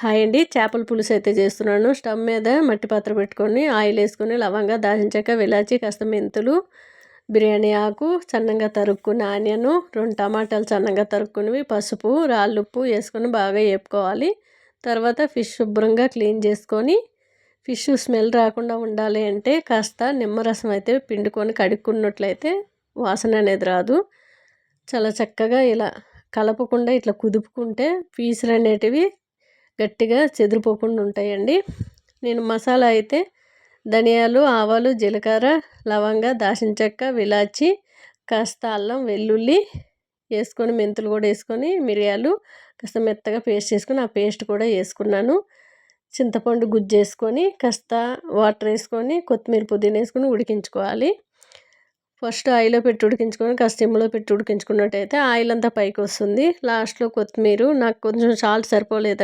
Hi అండి. చేపల పులుసు అయితే చేస్తున్నాను. స్టవ్ మీద మట్టి పాత్ర పెట్టుకొని ఆయిల్ వేసుకొని లవంగా, దాల్చిన చెక్క, విలాచి, కాస్త మెంతులు, బిర్యానీ ఆకు, సన్నగా తరుక్కున్న ఆనియను, 2 టమాటాలు సన్నగా తరుక్కున్నవి, పసుపు, రాళ్ళుప్పు వేసుకొని బాగా వేపుకోవాలి. తర్వాత ఫిష్ శుభ్రంగా క్లీన్ చేసుకొని, ఫిష్ స్మెల్ రాకుండా ఉండాలి అంటే కాస్త నిమ్మరసం అయితే పిండుకొని కడుక్కున్నట్లయితే వాసన అనేది రాదు. చాలా చక్కగా ఇలా కలపకుండా ఇట్లా కుదుపుకుంటే పీసులు అనేటివి గట్టిగా చెదిరిపోకుండా ఉంటాయండి. నేను మసాలా అయితే ధనియాలు, ఆవాలు, జీలకర్ర, లవంగ, దాల్చిన చెక్క, విలాచి, కాస్త అల్లం, వెల్లుల్లి వేసుకొని, మెంతులు కూడా వేసుకొని, మిరియాలు కాస్త మెత్తగా పేస్ట్ చేసుకొని ఆ పేస్ట్ కూడా వేసుకున్నాను. చింతపండు గుజ్జు వేసుకొని కాస్త వాటర్ వేసుకొని కొత్తిమీర, పుదీనా వేసుకొని ఉడికించుకోవాలి. ఫస్ట్ ఆయిల్లో పెట్టి ఉడికించుకొని కాస్త సిమ్లో పెట్టి ఉడికించుకున్నట్టయితే ఆయిల్ అంతా పైకి వస్తుంది. లాస్ట్లో కొత్తిమీర, నాకు కొంచెం సాల్ట్ సరిపోలేదు.